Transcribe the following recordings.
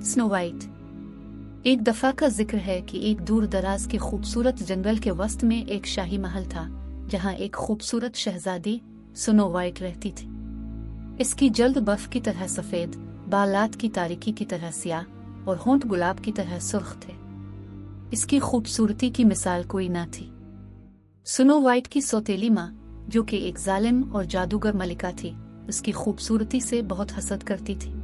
Snow white. एक दफा का जिक्र है कि एक दूर दराज के खूबसूरत जंगल के वस्त में एक शाही महल था, जहां एक खूबसूरत शहजादी स्नो वाइट रहती थी। इसकी जल्द बर्फ की तरह सफेद, बालात की तारीकी की तरह स्याह और होंठ गुलाब की तरह सुर्ख थे। इसकी खूबसूरती की मिसाल कोई ना थी। स्नो वाइट की सौतेली माँ, जो कि एक जालिम और जादूगर मलिका थी, उसकी खूबसूरती से बहुत हसद करती थी।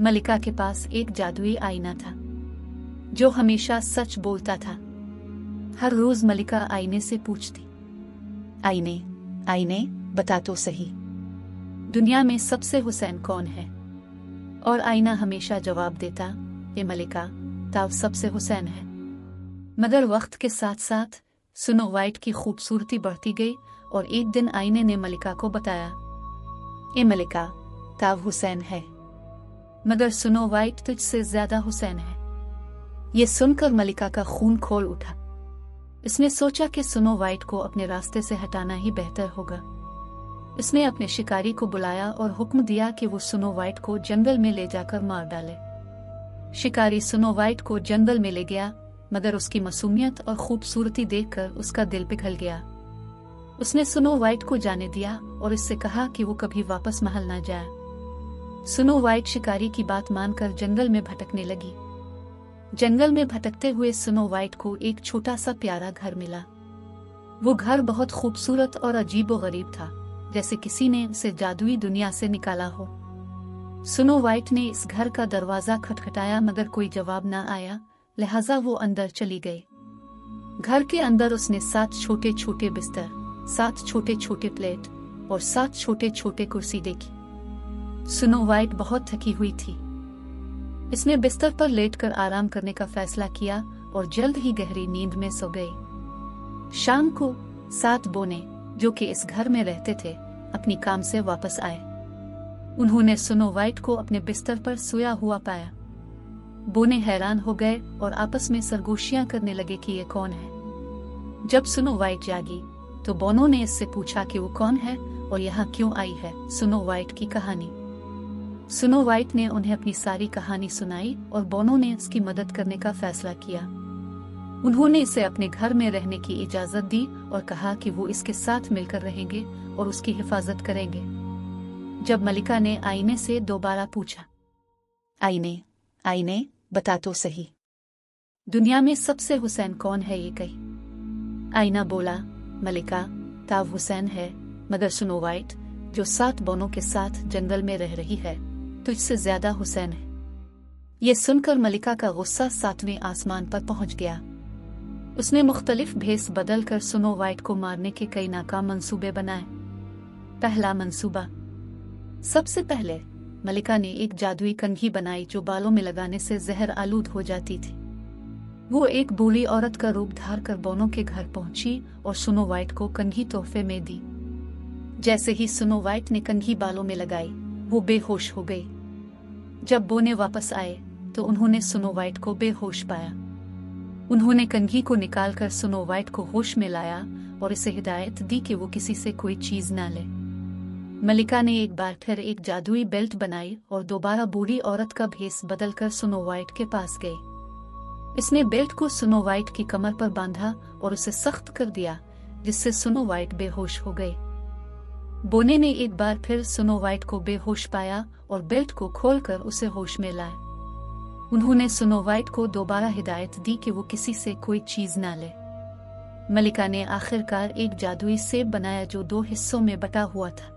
मलिका के पास एक जादुई आईना था जो हमेशा सच बोलता था। हर रोज मलिका आईने से पूछती, आईने आईने बता तो सही, दुनिया में सबसे हुसैन कौन है? और आईना हमेशा जवाब देता, ये मलिका, ताव सबसे हुसैन है। मगर वक्त के साथ साथ स्नो वाइट की खूबसूरती बढ़ती गई और एक दिन आईने ने मलिका को बताया, ए मलिका, ताव हुसैन है, मगर स्नो वाइट तुझसे ज्यादा हुसैन है। ये सुनकर मलिका का खून खोल उठा। इसने सोचा कि स्नो वाइट को अपने रास्ते से हटाना ही बेहतर होगा। इसने अपने शिकारी को बुलाया और हुक्म दिया कि वो स्नो वाइट को जंगल में ले जाकर मार डाले। शिकारी स्नो वाइट को जंगल में ले गया, मगर उसकी मासूमियत और खूबसूरती देखकर उसका दिल पिघल गया। उसने स्नो वाइट को जाने दिया और इससे कहा कि वो कभी वापस महल ना जाए। स्नो वाइट शिकारी की बात मानकर जंगल में भटकने लगी। जंगल में भटकते हुए स्नो वाइट को एक छोटा सा प्यारा घर मिला। वो घर बहुत खूबसूरत और अजीबोगरीब था, जैसे किसी ने उसे जादुई दुनिया से निकाला हो। स्नो वाइट ने इस घर का दरवाजा खटखटाया, मगर कोई जवाब ना आया, लिहाजा वो अंदर चली गई। घर के अंदर उसने 7 छोटे छोटे बिस्तर, 7 छोटे छोटे प्लेट और 7 छोटे छोटे कुर्सी देखी। स्नो वाइट बहुत थकी हुई थी। इसने बिस्तर पर लेटकर आराम करने का फैसला किया और जल्द ही गहरी नींद में सो गई। शाम को 7 बोने, जो कि इस घर में रहते थे, अपनी काम से वापस आए। उन्होंने स्नो वाइट को अपने बिस्तर पर सोया हुआ पाया। बोने हैरान हो गए और आपस में सरगोशियां करने लगे कि ये कौन है। जब स्नो वाइट जागी तो बोनों ने इससे पूछा कि वो कौन है और यहाँ क्यों आई है। स्नो वाइट की कहानी। स्नो वाइट ने उन्हें अपनी सारी कहानी सुनाई और बोनों ने उसकी मदद करने का फैसला किया। उन्होंने इसे अपने घर में रहने की इजाजत दी और कहा कि वो इसके साथ मिलकर रहेंगे और उसकी हिफाजत करेंगे। जब मलिका ने आईने से दोबारा पूछा, आईने आईने बता तो सही, दुनिया में सबसे हुसैन कौन है? ये कही। आईना बोला, मलिका, ताव हुसैन है, मगर स्नो वाइट, जो 7 बोनों के साथ जंगल में रह रही है, तुझसे ज्यादा हुसैन है। ये सुनकर मलिका का गुस्सा 7वें आसमान पर पहुंच गया। उसने मुख्तलिफ भेस बदलकर स्नो वाइट को मारने के कई नाकाम मंसूबे बनाए। पहला मंसूबा। सबसे पहले मलिका ने एक जादुई कंघी बनाई जो बालों में लगाने से जहर आलूद हो जाती थी। वो एक बूढ़ी औरत का रूप धार कर बोनों के घर पहुंची और स्नो वाइट को कंघी तोहफे में दी। जैसे ही स्नो वाइट ने कंघी बालों में लगाई, वो बेहोश हो गई। जब बोने वापस आए तो उन्होंने स्नो वाइट को बेहोश पाया। उन्होंने कंघी को निकालकर स्नो वाइट को होश में लाया और इसे हिदायत दी कि वो किसी से कोई चीज ना ले। मलिका ने एक बार फिर एक जादुई बेल्ट बनाई और दोबारा बूढ़ी औरत का भेस बदलकर स्नो वाइट के पास गई। इसने बेल्ट को स्नो वाइट की कमर पर बांधा और उसे सख्त कर दिया, जिससे स्नो वाइट बेहोश हो गई। बोने ने एक बार फिर स्नो वाइट को बेहोश पाया और बेल्ट को खोलकर उसे होश में लाए। उन्होंने स्नो वाइट को दोबारा हिदायत दी कि वो किसी से कोई चीज ना ले। मलिका ने आखिरकार एक जादुई सेब बनाया जो 2 हिस्सों में बटा हुआ था।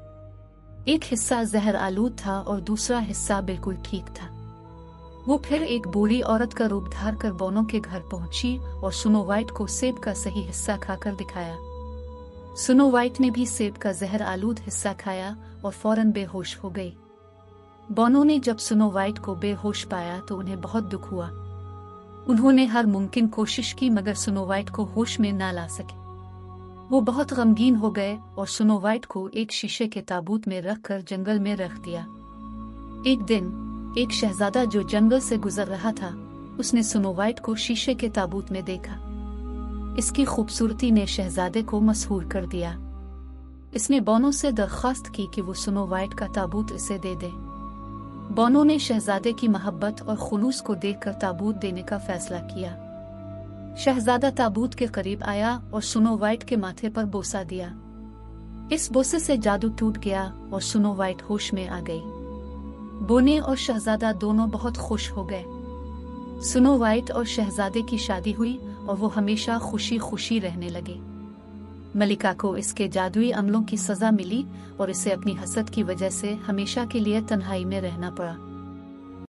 एक हिस्सा जहर आलूद था और दूसरा हिस्सा बिल्कुल ठीक था। वो फिर एक बूढ़ी औरत का रूप धार कर बोनों के घर पहुंची और स्नो वाइट को सेब का सही हिस्सा खाकर दिखाया। स्नो वाइट ने भी सेब का जहर आलूद हिस्सा खाया और फौरन बेहोश हो गई। बोनों ने जब स्नो वाइट को बेहोश पाया तो उन्हें बहुत दुख हुआ। उन्होंने हर मुमकिन कोशिश की, मगर स्नो वाइट को होश में ना ला सके। वो बहुत गमगीन हो गए और स्नो वाइट को एक शीशे के ताबूत में रखकर जंगल में रख दिया। एक दिन एक शहजादा जो जंगल से गुजर रहा था, उसने स्नो वाइट को शीशे के ताबूत में देखा। इसकी खूबसूरती ने शहजादे को मसहूर कर दिया। इसने बोनों से दरख्वास्त की कि वो स्नो वाइट का ताबूत इसे दे दे। बोनो ने शहजादे की मोहब्बत और खुलूस को देखकर ताबूत देने का फैसला किया। शहजादा ताबूत के करीब आया और स्नो वाइट के माथे पर बोसा दिया। इस बोसे से जादू टूट गया और स्नो वाइट होश में आ गई। बोने और शहजादा दोनों बहुत खुश हो गए। स्नो वाइट और शहजादे की शादी हुई और वो हमेशा खुशी खुशी रहने लगे। मलिका को इसके जादुई अमलों की सजा मिली और इसे अपनी हसद की वजह से हमेशा के लिए तन्हाई में रहना पड़ा।